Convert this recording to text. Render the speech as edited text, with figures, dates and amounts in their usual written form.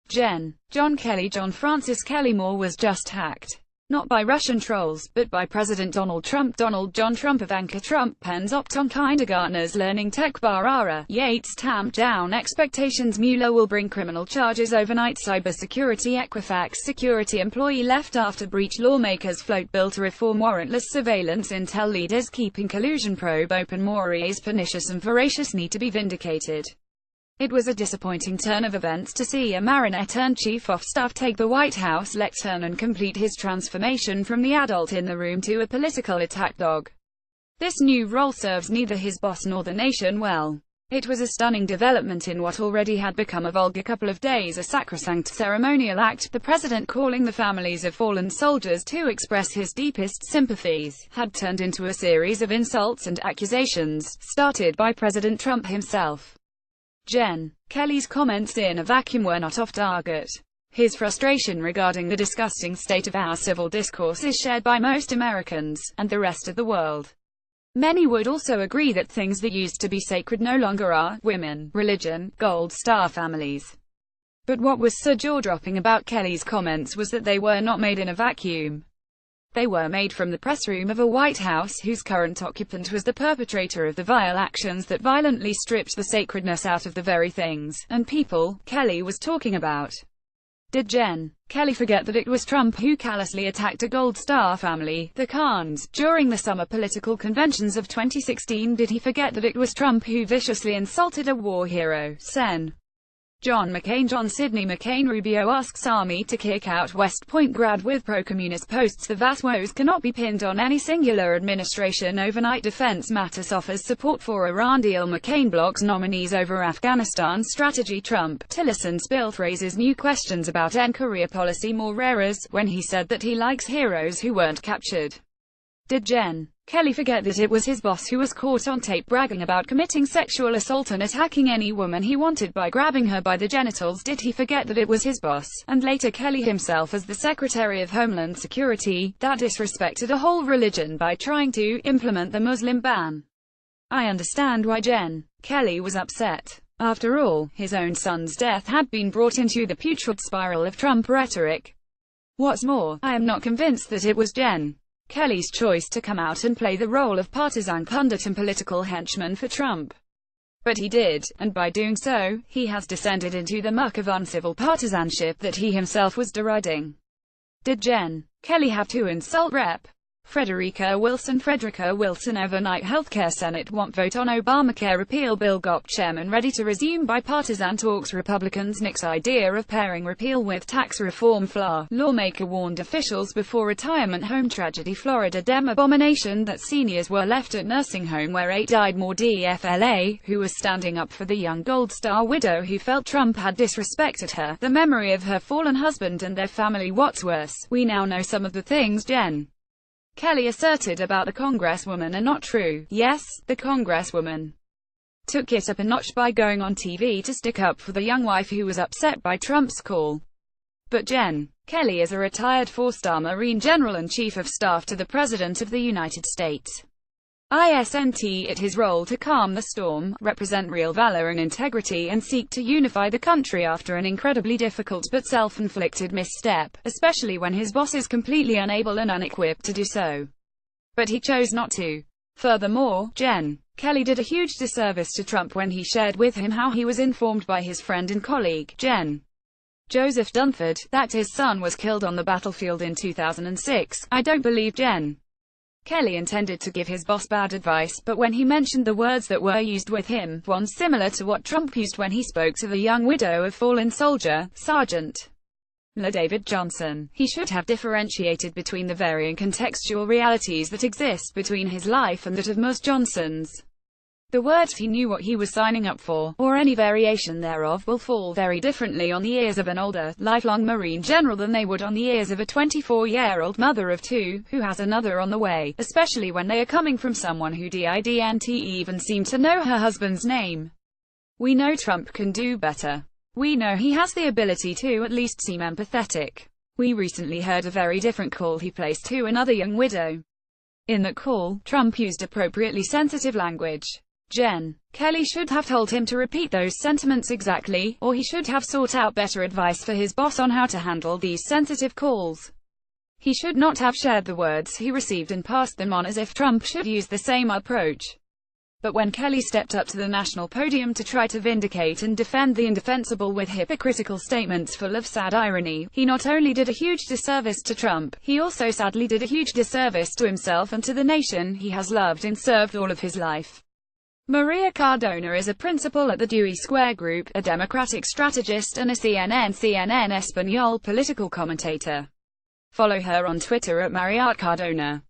John Kelly. John Francis Kelly Moore was just hacked. Not by Russian trolls, but by President Donald Trump. Donald John Trump, Ivanka Trump, Pence Opton kindergartners learning tech. Barara, Yates tamped down expectations. Mueller will bring criminal charges overnight. Cybersecurity. Equifax security employee left after breach. Lawmakers float bill to reform warrantless surveillance. Intel leaders keeping collusion probe open. Moriarty's pernicious and voracious need to be vindicated. It was a disappointing turn of events to see a marionette-turned-chief of staff take the White House lectern and complete his transformation from the adult in the room to a political attack dog. This new role serves neither his boss nor the nation well. It was a stunning development in what already had become a vulgar couple of days, a sacrosanct ceremonial act. The president calling the families of fallen soldiers to express his deepest sympathies had turned into a series of insults and accusations, started by President Trump himself. Kelly's comments in a vacuum were not off target. His frustration regarding the disgusting state of our civil discourse is shared by most Americans, and the rest of the world. Many would also agree that things that used to be sacred no longer are: women, religion, gold star families. But what was so jaw-dropping about Kelly's comments was that they were not made in a vacuum. They were made from the press room of a White House whose current occupant was the perpetrator of the vile actions that violently stripped the sacredness out of the very things and people Kelly was talking about. Did Kelly forget that it was Trump who callously attacked a Gold Star family, the Khans, during the summer political conventions of 2016? Did he forget that it was Trump who viciously insulted a war hero, Sen. John McCain? John Sidney McCain. Rubio asks Army to kick out West Point grad with pro-communist posts. The vast woes cannot be pinned on any singular administration overnight. Defense Mattis offers support for Iran deal. McCain blocks nominees over Afghanistan strategy. Trump, Tillerson spill raises new questions about Korea policy. More errors, when he said that he likes heroes who weren't captured. Did Kelly forget that it was his boss who was caught on tape bragging about committing sexual assault and attacking any woman he wanted by grabbing her by the genitals? Did he forget that it was his boss, and later Kelly himself as the Secretary of Homeland Security, that disrespected a whole religion by trying to implement the Muslim ban? I understand why Kelly was upset. After all, his own son's death had been brought into the putrid spiral of Trump rhetoric. What's more, I am not convinced that it was Kelly's choice to come out and play the role of partisan pundit and political henchman for Trump. But he did, and by doing so, he has descended into the muck of uncivil partisanship that he himself was deriding. Did Kelly have to insult Rep. Frederica Wilson? Overnight healthcare. Senate want vote on Obamacare repeal bill. GOP chairman ready to resume bipartisan talks. Republicans nix idea of pairing repeal with tax reform. FLA lawmaker warned officials before retirement home tragedy. Florida Dem abomination that seniors were left at nursing home where 8 died. More. DFLA, who was standing up for the young Gold Star widow who felt Trump had disrespected her, the memory of her fallen husband and their family. What's worse, we now know some of the things Kelly asserted about the Congresswoman are not true. Yes, the Congresswoman took it up a notch by going on TV to stick up for the young wife who was upset by Trump's call. But Kelly is a retired 4-star Marine General and Chief of Staff to the President of the United States. Isn't it his role to calm the storm, represent real valor and integrity, and seek to unify the country after an incredibly difficult but self-inflicted misstep, especially when his boss is completely unable and unequipped to do so? But he chose not to. Furthermore, Kelly did a huge disservice to Trump when he shared with him how he was informed by his friend and colleague, Joseph Dunford, that his son was killed on the battlefield in 2006. I don't believe Kelly intended to give his boss bad advice, but when he mentioned the words that were used with him, one similar to what Trump used when he spoke to the young widow of fallen soldier, Sergeant La David Johnson, he should have differentiated between the varying contextual realities that exist between his life and that of most Johnsons. The words he knew what he was signing up for, or any variation thereof, will fall very differently on the ears of an older, lifelong Marine General than they would on the ears of a 24-year-old mother of 2, who has another on the way, especially when they are coming from someone who didn't even seem to know her husband's name. We know Trump can do better. We know he has the ability to at least seem empathetic. We recently heard a very different call he placed to another young widow. In that call, Trump used appropriately sensitive language. Jen. Kelly should have told him to repeat those sentiments exactly, or he should have sought out better advice for his boss on how to handle these sensitive calls. He should not have shared the words he received and passed them on as if Trump should use the same approach. But when Kelly stepped up to the national podium to try to vindicate and defend the indefensible with hypocritical statements full of sad irony, he not only did a huge disservice to Trump, he also sadly did a huge disservice to himself and to the nation he has loved and served all of his life. Maria Cardona is a principal at the Dewey Square Group, a Democratic strategist and a CNN Espanol political commentator. Follow her on Twitter at Mariat Cardona.